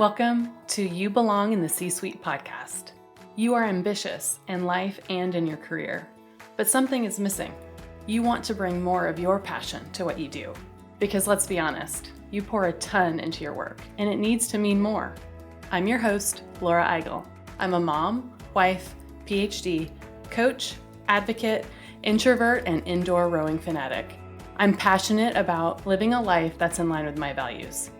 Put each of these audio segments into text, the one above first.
Welcome to You Belong in the C-Suite podcast. You are ambitious in life and in your career, but something is missing. You want to bring more of your passion to what you do. Because let's be honest, you pour a ton into your work, and it needs to mean more. I'm your host, Laura Eigel. I'm a mom, wife, PhD, coach, advocate, introvert, and indoor rowing fanatic. I'm passionate about living a life that's in line with my values.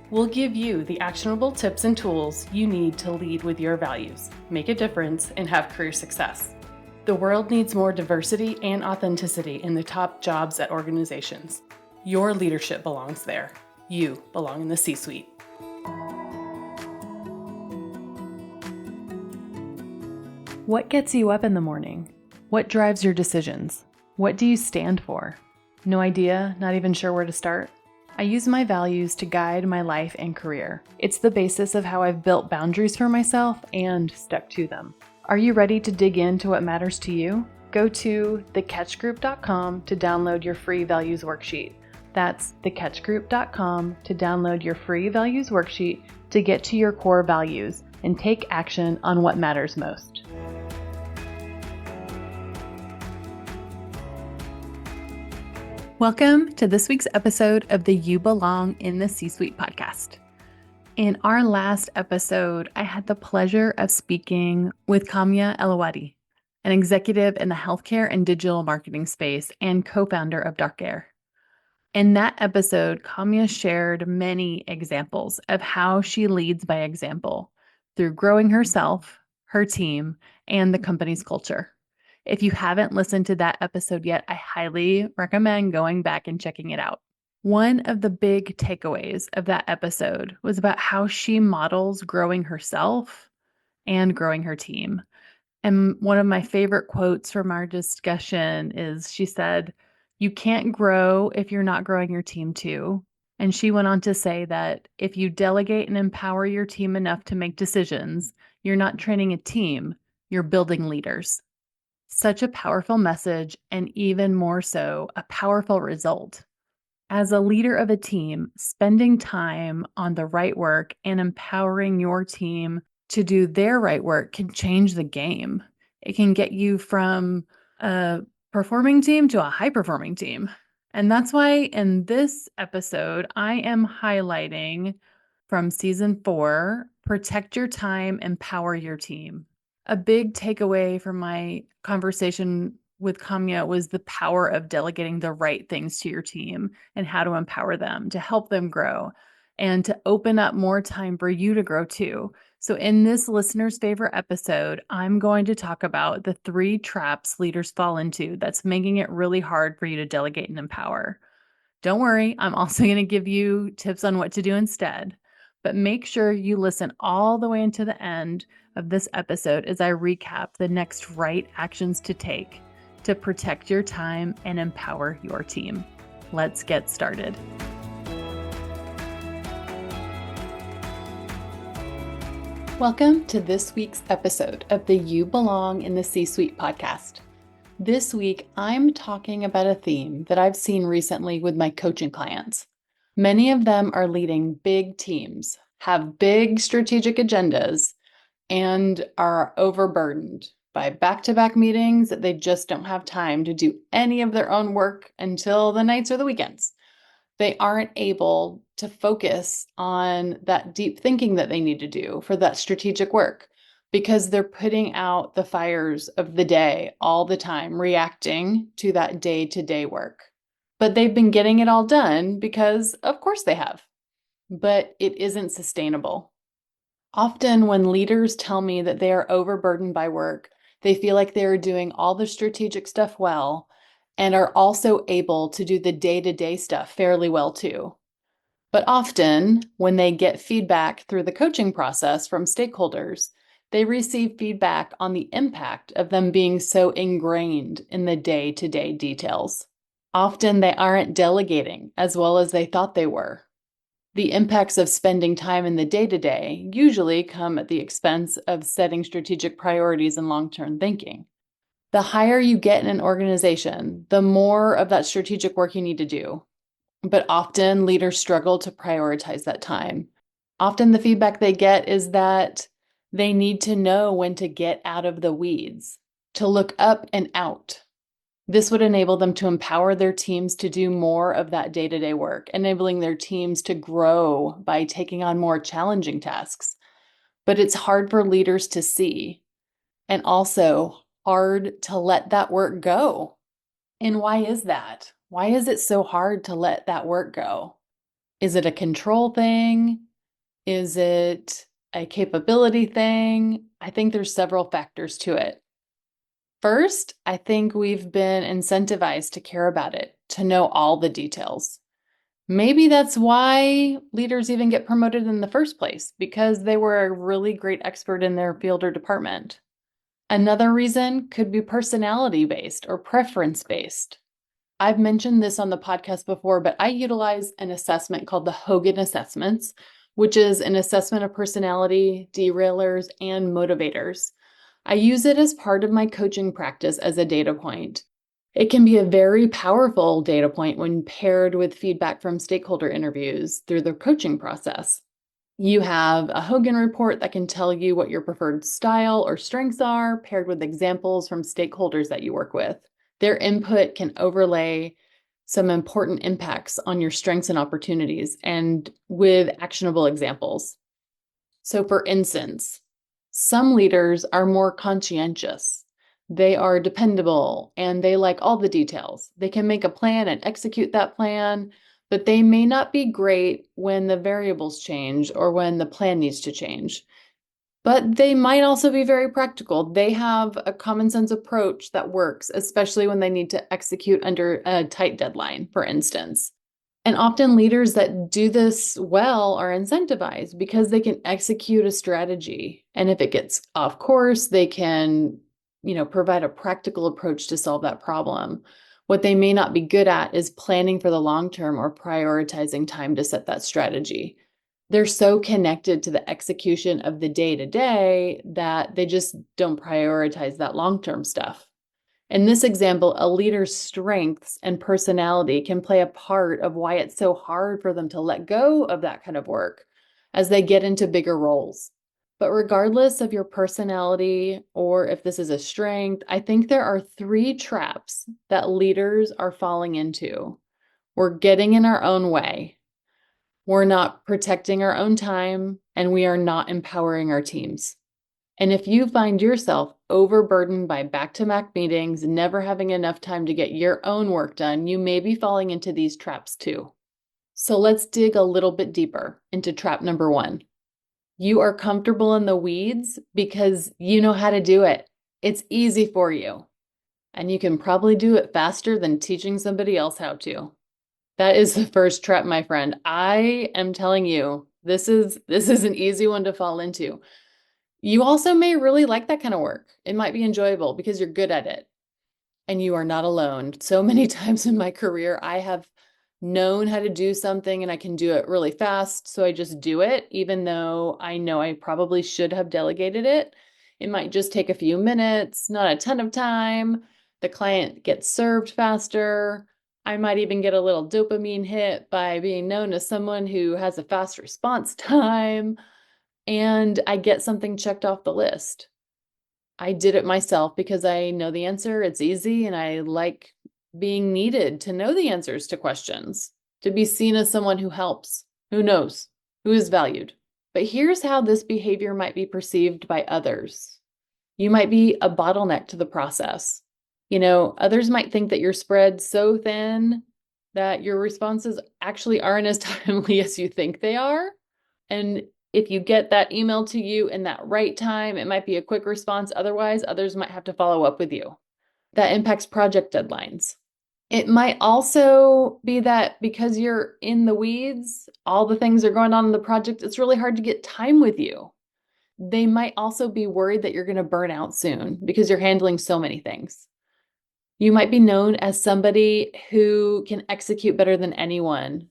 We'll give you the actionable tips and tools you need to lead with your values, make a difference, and have career success. The world needs more diversity and authenticity in the top jobs at organizations. Your leadership belongs there. You belong in the C-Suite. What gets you up in the morning? What drives your decisions? What do you stand for? No idea, not even sure where to start? I use my values to guide my life and career. It's the basis of how I've built boundaries for myself and stuck to them. Are you ready to dig into what matters to you? Go to thecatchgroup.com to download your free values worksheet. That's thecatchgroup.com to download your free values worksheet to get to your core values and take action on what matters most. Welcome to this week's episode of the You Belong in the C-Suite podcast. In our last episode, I had the pleasure of speaking with Kamya Elawadi, an executive in the healthcare and digital marketing space and co-founder of Dark Air. In that episode, Kamya shared many examples of how she leads by example through growing herself, her team, and the company's culture. If you haven't listened to that episode yet, I highly recommend going back and checking it out. One of the big takeaways of that episode was about how she models growing herself and growing her team. And one of my favorite quotes from our discussion is she said, "You can't grow if you're not growing your team too." And she went on to say that if you delegate and empower your team enough to make decisions, you're not training a team, you're building leaders. Such a powerful message, and even more so, a powerful result. As a leader of a team, spending time on the right work and empowering your team to do their right work can change the game. It can get you from a performing team to a high-performing team. And that's why in this episode, I am highlighting from season 4, Protect Your Time, Empower Your Team. A big takeaway from my conversation with Kamya was the power of delegating the right things to your team and how to empower them to help them grow and to open up more time for you to grow too. So in this listener's favorite episode, I'm going to talk about the 3 traps leaders fall into that's making it really hard for you to delegate and empower. Don't worry, I'm also going to give you tips on what to do instead. But make sure you listen all the way into the end of this episode as I recap the next right actions to take to protect your time and empower your team. Let's get started. Welcome to this week's episode of the You Belong in the C-Suite podcast. This week, I'm talking about a theme that I've seen recently with my coaching clients. Many of them are leading big teams, have big strategic agendas, and are overburdened by back-to-back meetings that they just don't have time to do any of their own work until the nights or the weekends. They aren't able to focus on that deep thinking that they need to do for that strategic work because they're putting out the fires of the day all the time, reacting to that day-to-day work. But they've been getting it all done because, of course, they have. But it isn't sustainable. Often when leaders tell me that they are overburdened by work, they feel like they are doing all the strategic stuff well and are also able to do the day-to-day stuff fairly well too. But often when they get feedback through the coaching process from stakeholders, they receive feedback on the impact of them being so ingrained in the day-to-day details. Often they aren't delegating as well as they thought they were. The impacts of spending time in the day-to-day usually come at the expense of setting strategic priorities and long-term thinking. The higher you get in an organization, the more of that strategic work you need to do. But often leaders struggle to prioritize that time. Often the feedback they get is that they need to know when to get out of the weeds, to look up and out. This would enable them to empower their teams to do more of that day-to-day work, enabling their teams to grow by taking on more challenging tasks. But it's hard for leaders to see, and also hard to let that work go. And why is that? Why is it so hard to let that work go? Is it a control thing? Is it a capability thing? I think there's several factors to it. First, I think we've been incentivized to care about it, to know all the details. Maybe that's why leaders even get promoted in the first place, because they were a really great expert in their field or department. Another reason could be personality-based or preference-based. I've mentioned this on the podcast before, but I utilize an assessment called the Hogan Assessments, which is an assessment of personality, derailers, and motivators. I use it as part of my coaching practice as a data point. It can be a very powerful data point when paired with feedback from stakeholder interviews through the coaching process. You have a Hogan report that can tell you what your preferred style or strengths are, paired with examples from stakeholders that you work with. Their input can overlay some important impacts on your strengths and opportunities, and with actionable examples. So, for instance, some leaders are more conscientious. They are dependable and they like all the details. They can make a plan and execute that plan, but they may not be great when the variables change or when the plan needs to change. But they might also be very practical. They have a common sense approach that works, especially when they need to execute under a tight deadline, for instance. And often leaders that do this well are incentivized because they can execute a strategy. And if it gets off course, they can, provide a practical approach to solve that problem. What they may not be good at is planning for the long term or prioritizing time to set that strategy. They're so connected to the execution of the day to day that they just don't prioritize that long term stuff. In this example, a leader's strengths and personality can play a part of why it's so hard for them to let go of that kind of work as they get into bigger roles. But regardless of your personality or if this is a strength, I think there are 3 traps that leaders are falling into. We're getting in our own way. We're not protecting our own time, and we are not empowering our teams. And if you find yourself overburdened by back-to-back meetings, never having enough time to get your own work done, you may be falling into these traps too. So let's dig a little bit deeper into trap number 1. You are comfortable in the weeds because you know how to do it. It's easy for you. And you can probably do it faster than teaching somebody else how to. That is the first trap, my friend. I am telling you, this is an easy one to fall into. You also may really like that kind of work. It might be enjoyable because you're good at it. And you are not alone. So many times in my career, I have known how to do something and I can do it really fast. So I just do it, even though I know I probably should have delegated it. It might just take a few minutes, not a ton of time. The client gets served faster. I might even get a little dopamine hit by being known as someone who has a fast response time. And I get something checked off the list. I did it myself because I know the answer, it's easy, and I like being needed to know the answers to questions, to be seen as someone who helps, who knows, who is valued. But here's how this behavior might be perceived by others. You might be a bottleneck to the process. Others might think that you're spread so thin that your responses actually aren't as timely as you think they are. And if you get that email to you in that right time, it might be a quick response. Otherwise, others might have to follow up with you. That impacts project deadlines. It might also be that because you're in the weeds, all the things are going on in the project, it's really hard to get time with you. They might also be worried that you're going to burn out soon because you're handling so many things. You might be known as somebody who can execute better than anyone,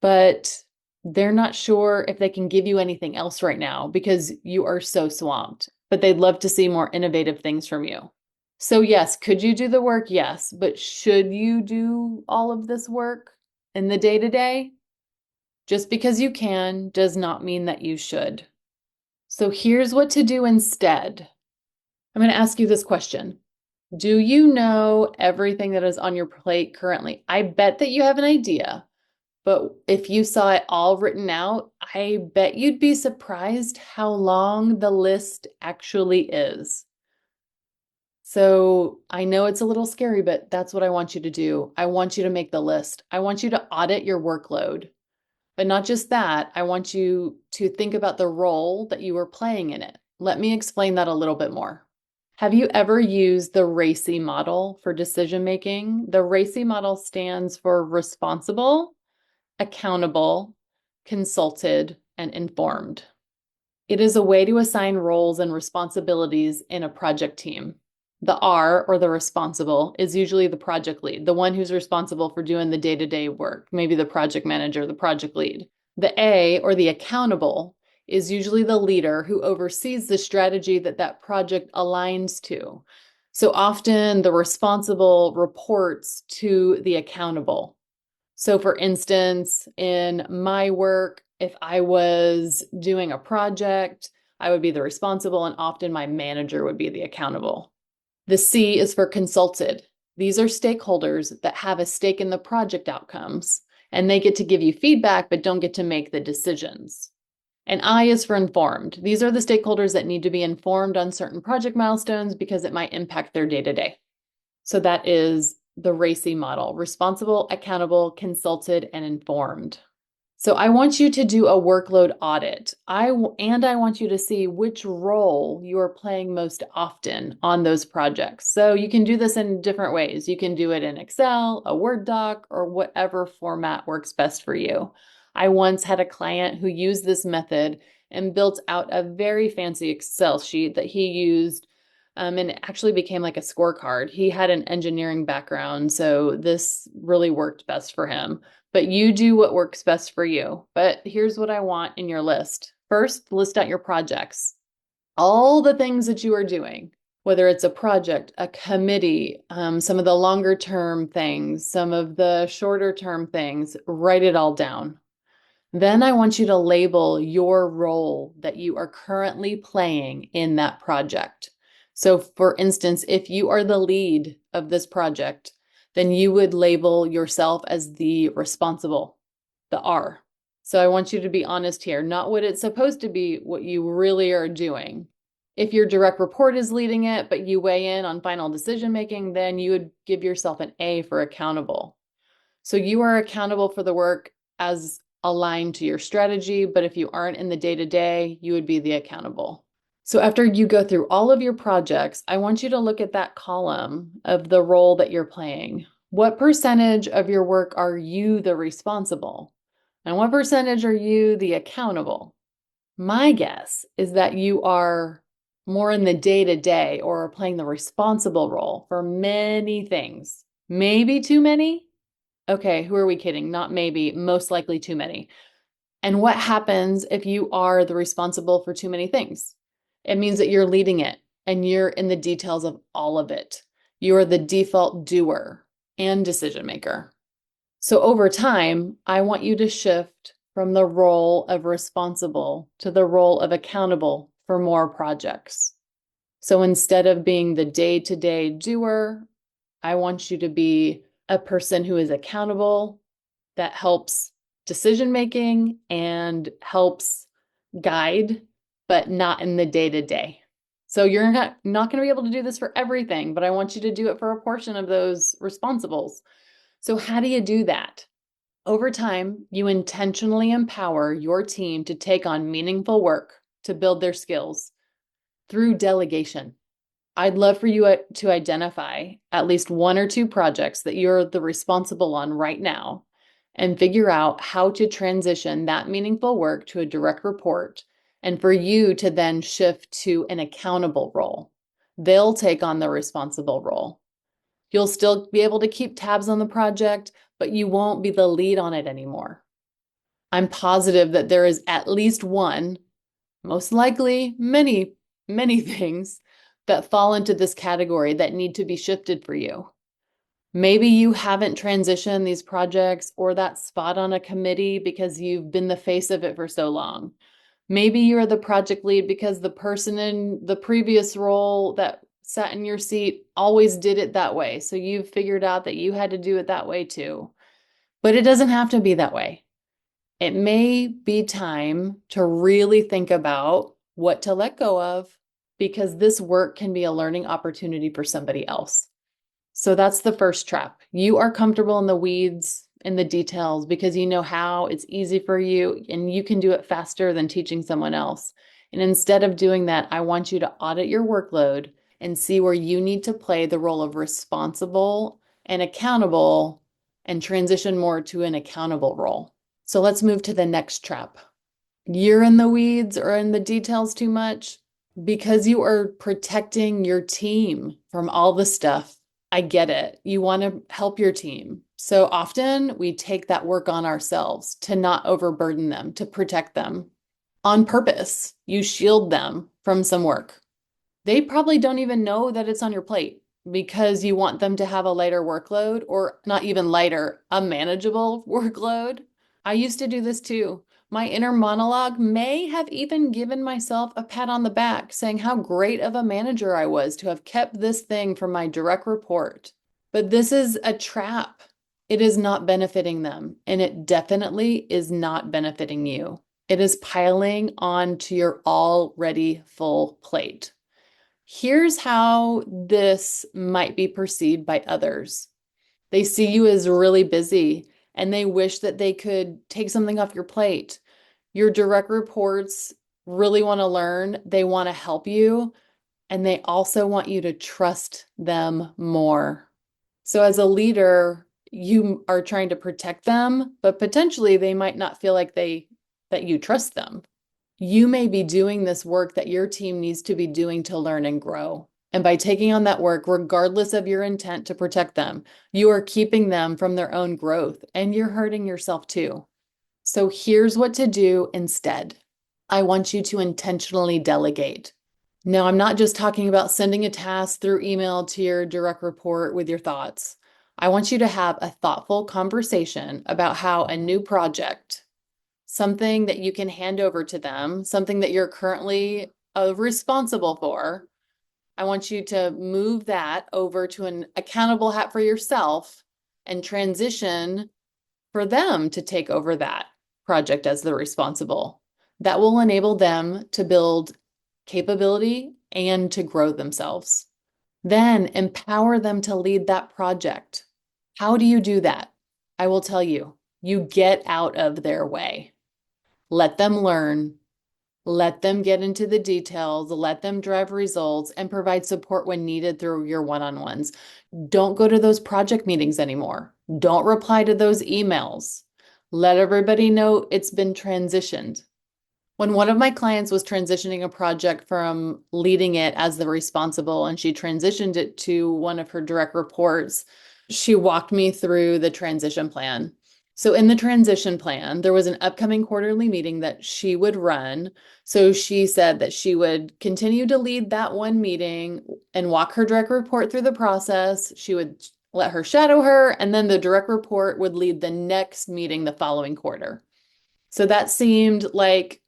but they're not sure if they can give you anything else right now because you are so swamped, but they'd love to see more innovative things from you. So yes, could you do the work? Yes, but should you do all of this work in the day-to-day? Just because you can does not mean that you should. So here's what to do instead. I'm going to ask you this question. Do you know everything that is on your plate currently? I bet that you have an idea, but if you saw it all written out, I bet you'd be surprised how long the list actually is. So I know it's a little scary, but that's what I want you to do. I want you to make the list. I want you to audit your workload. But not just that, I want you to think about the role that you are playing in it. Let me explain that a little bit more. Have you ever used the RACI model for decision making? The RACI model stands for responsible, accountable, consulted, and informed. It is a way to assign roles and responsibilities in a project team. The R, or the responsible, is usually the project lead, the one who's responsible for doing the day-to-day work, maybe the project manager, the project lead. The A, or the accountable, is usually the leader who oversees the strategy that that project aligns to. So often the responsible reports to the accountable. So for instance, in my work, if I was doing a project, I would be the responsible, and often my manager would be the accountable. The C is for consulted. These are stakeholders that have a stake in the project outcomes, and they get to give you feedback, but don't get to make the decisions. And I is for informed. These are the stakeholders that need to be informed on certain project milestones because it might impact their day-to-day. So that is the RACI model: responsible, accountable, consulted, and informed. So I want you to do a workload audit. I want you to see which role you are playing most often on those projects. So you can do this in different ways. You can do it in Excel, a Word doc, or whatever format works best for you. I once had a client who used this method and built out a very fancy Excel sheet that he used, and it actually became like a scorecard. He had an engineering background, so this really worked best for him. But you do what works best for you. But here's what I want in your list. First, list out your projects. All the things that you are doing, whether it's a project, a committee, some of the longer term things, some of the shorter term things, write it all down. Then I want you to label your role that you are currently playing in that project. So for instance, if you are the lead of this project, then you would label yourself as the responsible, the R. So I want you to be honest here, not what it's supposed to be, what you really are doing. If your direct report is leading it, but you weigh in on final decision making, then you would give yourself an A for accountable. So you are accountable for the work as aligned to your strategy, but if you aren't in the day-to-day, you would be the accountable. So after you go through all of your projects, I want you to look at that column of the role that you're playing. What percentage of your work are you the responsible? And what percentage are you the accountable? My guess is that you are more in the day-to-day or playing the responsible role for many things. Maybe too many? Okay, who are we kidding? Not maybe, most likely too many. And what happens if you are the responsible for too many things? It means that you're leading it and you're in the details of all of it. You are the default doer and decision maker. So over time, I want you to shift from the role of responsible to the role of accountable for more projects. So instead of being the day-to-day doer, I want you to be a person who is accountable, that helps decision making and helps guide, but not in the day-to-day. So you're not going to be able to do this for everything, but I want you to do it for a portion of those responsibles. So how do you do that? Over time, you intentionally empower your team to take on meaningful work to build their skills through delegation. I'd love for you to identify at least one or two projects that you're the responsible on right now and figure out how to transition that meaningful work to a direct report, and for you to then shift to an accountable role. They'll take on the responsible role. You'll still be able to keep tabs on the project, but you won't be the lead on it anymore. I'm positive that there is at least one, most likely many, many things that fall into this category that need to be shifted for you. Maybe you haven't transitioned these projects or that spot on a committee because you've been the face of it for so long. Maybe you're the project lead because the person in the previous role that sat in your seat always did it that way. So you've figured out that you had to do it that way too. But it doesn't have to be that way. It may be time to really think about what to let go of because this work can be a learning opportunity for somebody else. So that's the first trap. You are comfortable in the weeds, in the details, because you know how it's easy for you and you can do it faster than teaching someone else. And instead of doing that, I want you to audit your workload and see where you need to play the role of responsible and accountable and transition more to an accountable role. So let's move to the next trap. You're in the weeds or in the details too much because you are protecting your team from all the stuff. I get it. You want to help your team. So often we take that work on ourselves to not overburden them, to protect them on purpose. You shield them from some work. They probably don't even know that it's on your plate because you want them to have a lighter workload, or not even lighter, a manageable workload. I used to do this too. My inner monologue may have even given myself a pat on the back saying how great of a manager I was to have kept this thing from my direct report. But this is a trap. It is not benefiting them, and it definitely is not benefiting you. It is piling on to your already full plate. Here's how this might be perceived by others. They see you as really busy and they wish that they could take something off your plate. Your direct reports really want to learn, they want to help you, and they also want you to trust them more. So, as a leader, you are trying to protect them, but potentially they might not feel like that you trust them. You may be doing this work that your team needs to be doing to learn and grow. And by taking on that work, regardless of your intent to protect them, you are keeping them from their own growth and you're hurting yourself too. So here's what to do instead. I want you to intentionally delegate. Now, I'm not just talking about sending a task through email to your direct report with your thoughts. I want you to have a thoughtful conversation about how a new project, something that you can hand over to them, something that you're currently responsible for. I want you to move that over to an accountable hat for yourself and transition for them to take over that project as the responsible. That will enable them to build capability and to grow themselves. Then empower them to lead that project. How do you do that? I will tell you, you get out of their way. Let them learn, let them get into the details, let them drive results, and provide support when needed through your one-on-ones. Don't go to those project meetings anymore. Don't reply to those emails. Let everybody know it's been transitioned. When one of my clients was transitioning a project from leading it as the responsible and she transitioned it to one of her direct reports, she walked me through the transition plan. So in the transition plan, there was an upcoming quarterly meeting that she would run. So she said that she would continue to lead that one meeting and walk her direct report through the process. She would let her shadow her, and then the direct report would lead the next meeting the following quarter. So that seemed like,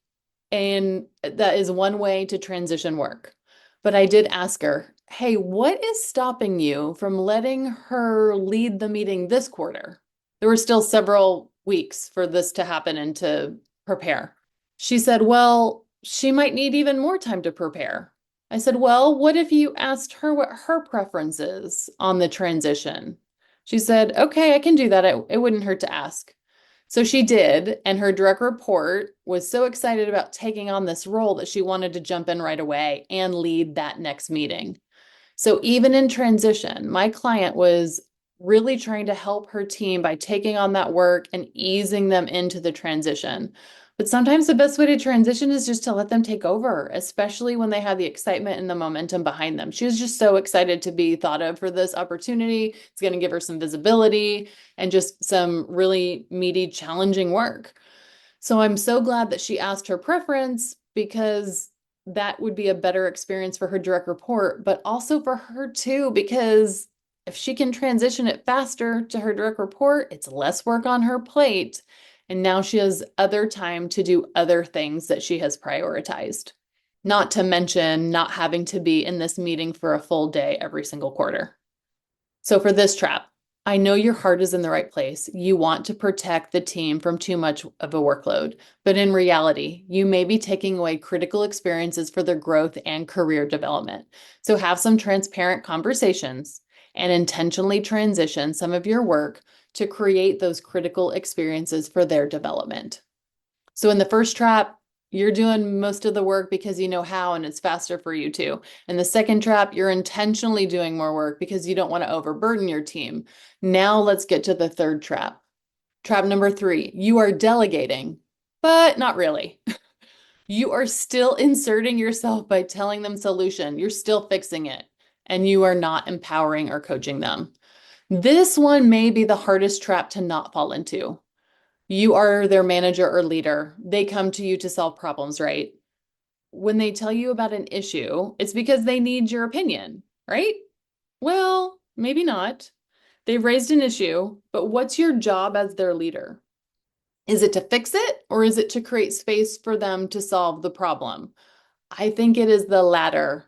and that is one way to transition work. But I did ask her, hey, what is stopping you from letting her lead the meeting this quarter? There were still several weeks for this to happen and to prepare. She said, well, she might need even more time to prepare. I said, well, what if you asked her what her preference is on the transition? She said, okay, I can do that. It wouldn't hurt to ask. So she did, and her direct report was so excited about taking on this role that she wanted to jump in right away and lead that next meeting. So even in transition, my client was really trying to help her team by taking on that work and easing them into the transition. But sometimes the best way to transition is just to let them take over, especially when they have the excitement and the momentum behind them. She was just so excited to be thought of for this opportunity. It's going to give her some visibility and just some really meaty, challenging work. So I'm so glad that she asked her preference because that would be a better experience for her direct report, but also for her too, because If she can transition it faster to her direct report, it's less work on her plate. And now she has other time to do other things that she has prioritized. Not to mention not having to be in this meeting for a full day every single quarter. So for this trap, I know your heart is in the right place. You want to protect the team from too much of a workload, but in reality, you may be taking away critical experiences for their growth and career development. So have some transparent conversations and intentionally transition some of your work to create those critical experiences for their development. So in the first trap, you're doing most of the work because you know how and it's faster for you too. In the second trap, you're intentionally doing more work because you don't want to overburden your team. Now let's get to the third trap. Trap number 3, you are delegating, but not really. You are still inserting yourself by telling them solution. You're still fixing it, and you are not empowering or coaching them. This one may be the hardest trap to not fall into. You are their manager or leader. They come to you to solve problems, right? When they tell you about an issue, it's because they need your opinion, right? Well, maybe not. They've raised an issue, but what's your job as their leader? Is it to fix it or is it to create space for them to solve the problem? I think it is the latter.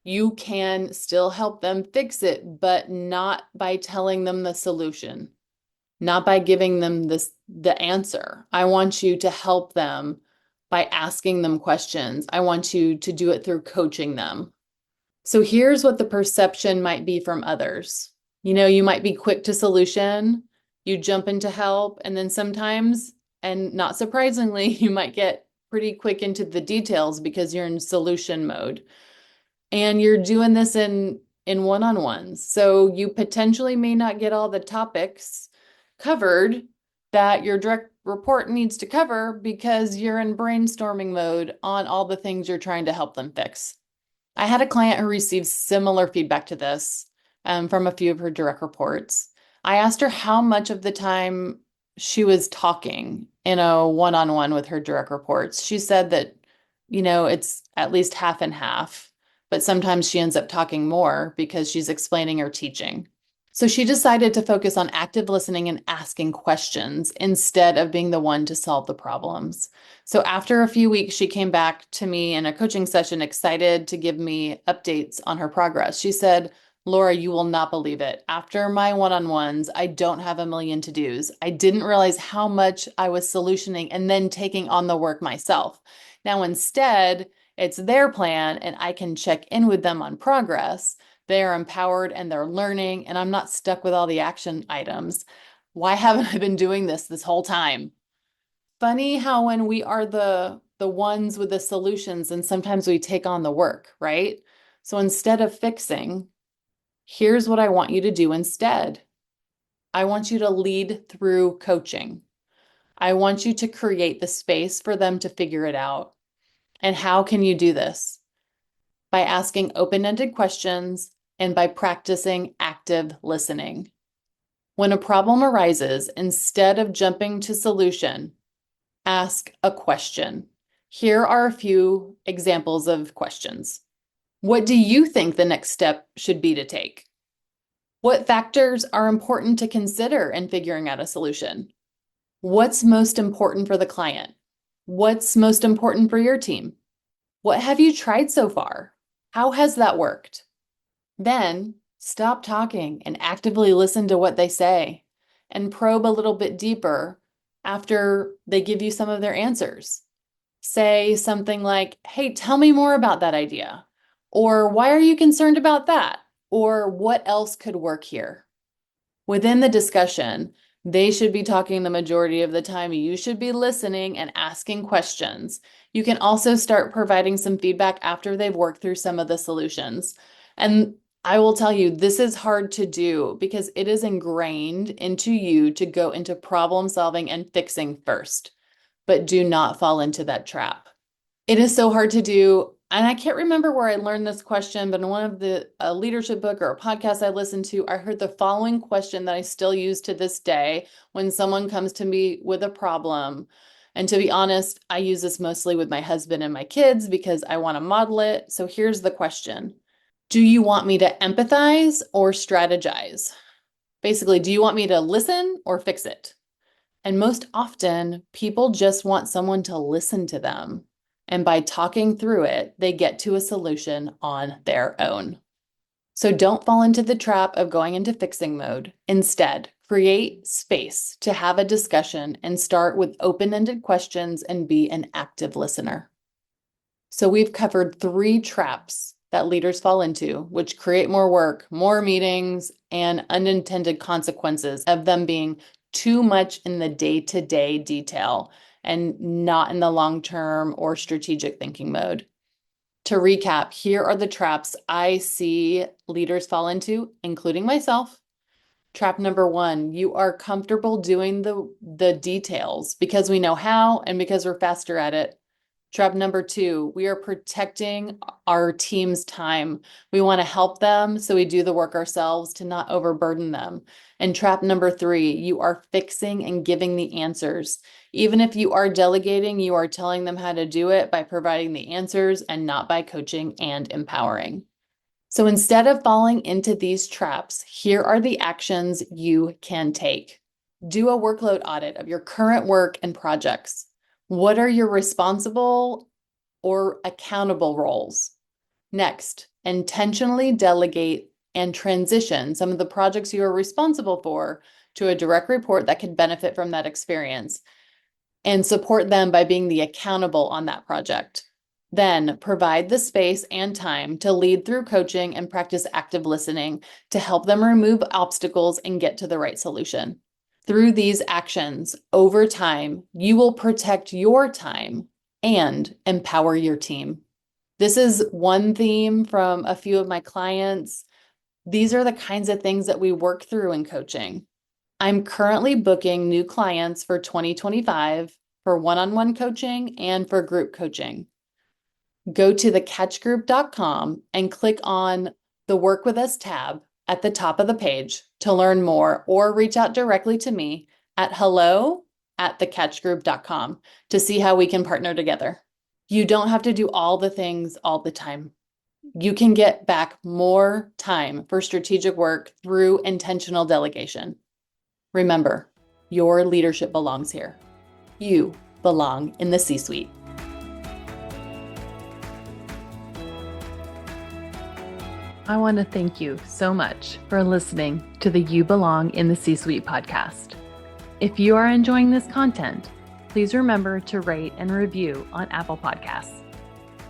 You can still help them fix it, but not by telling them the solution, not by giving them the answer. I want you to help them by asking them questions. I want you to do it through coaching them. So here's what the perception might be from others. You might be quick to solution, you jump into help, and then sometimes, and not surprisingly, you might get pretty quick into the details because you're in solution mode. And you're doing this in one-on-ones. So you potentially may not get all the topics covered that your direct report needs to cover because you're in brainstorming mode on all the things you're trying to help them fix. I had a client who received similar feedback to this from a few of her direct reports. I asked her how much of the time she was talking in a one-on-one with her direct reports. She said that, it's at least half and half, but sometimes she ends up talking more because she's explaining or teaching. So she decided to focus on active listening and asking questions instead of being the one to solve the problems. So after a few weeks, she came back to me in a coaching session, excited to give me updates on her progress. She said, "Laura, you will not believe it. After my one-on-ones, I don't have a million to-dos. I didn't realize how much I was solutioning and then taking on the work myself. Now, instead, it's their plan and I can check in with them on progress. They are empowered and they're learning, and I'm not stuck with all the action items. Why haven't I been doing this whole time?" Funny how when we are the ones with the solutions, and sometimes we take on the work, right? So instead of fixing, here's what I want you to do instead. I want you to lead through coaching. I want you to create the space for them to figure it out. And how can you do this? By asking open-ended questions and by practicing active listening. When a problem arises, instead of jumping to solution, ask a question. Here are a few examples of questions. What do you think the next step should be to take? What factors are important to consider in figuring out a solution? What's most important for the client? What's most important for your team? What have you tried so far? How has that worked? Then stop talking and actively listen to what they say and probe a little bit deeper after they give you some of their answers. Say something like, "Hey, tell me more about that idea." Or, "Why are you concerned about that?" Or, "What else could work here?" Within the discussion, they should be talking the majority of the time. You should be listening and asking questions. You can also start providing some feedback after they've worked through some of the solutions. And I will tell you, this is hard to do because it is ingrained into you to go into problem solving and fixing first, but do not fall into that trap. It is so hard to do. And I can't remember where I learned this question, but in one of the leadership book or a podcast I listened to, I heard the following question that I still use to this day when someone comes to me with a problem. And to be honest, I use this mostly with my husband and my kids because I want to model it. So here's the question. Do you want me to empathize or strategize? Basically, do you want me to listen or fix it? And most often, people just want someone to listen to them. And by talking through it, they get to a solution on their own. So don't fall into the trap of going into fixing mode. Instead, create space to have a discussion and start with open-ended questions and be an active listener. So we've covered 3 traps that leaders fall into, which create more work, more meetings, and unintended consequences of them being too much in the day-to-day detail and not in the long-term or strategic thinking mode. To recap, here are the traps I see leaders fall into, including myself. Trap number 1, you are comfortable doing the details because we know how and because we're faster at it. Trap number 2, we are protecting our team's time. We want to help them, so we do the work ourselves to not overburden them. And trap number 3, you are fixing and giving the answers. Even if you are delegating, you are telling them how to do it by providing the answers and not by coaching and empowering. So instead of falling into these traps, here are the actions you can take. Do a workload audit of your current work and projects. What are your responsible or accountable roles? Next, intentionally delegate and transition some of the projects you are responsible for to a direct report that could benefit from that experience and support them by being the accountable on that project. Then provide the space and time to lead through coaching and practice active listening to help them remove obstacles and get to the right solution. Through these actions, over time, you will protect your time and empower your team. This is one theme from a few of my clients. These are the kinds of things that we work through in coaching. I'm currently booking new clients for 2025 for one-on-one coaching and for group coaching. Go to thecatchgroup.com and click on the Work With Us tab at the top of the page to learn more, or reach out directly to me at hello@thecatchgroup.com to see how we can partner together. You don't have to do all the things all the time. You can get back more time for strategic work through intentional delegation. Remember, your leadership belongs here. You belong in the C-suite. I want to thank you so much for listening to the You Belong in the C-Suite podcast. If you are enjoying this content, please remember to rate and review on Apple Podcasts.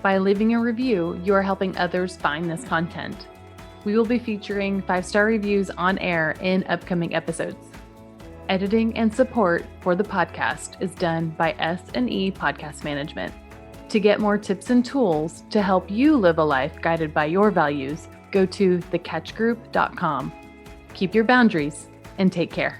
By leaving a review, you are helping others find this content. We will be featuring 5-star reviews on air in upcoming episodes. Editing and support for the podcast is done by S&E Podcast Management. To get more tips and tools to help you live a life guided by your values, go to thecatchgroup.com. Keep your boundaries and take care.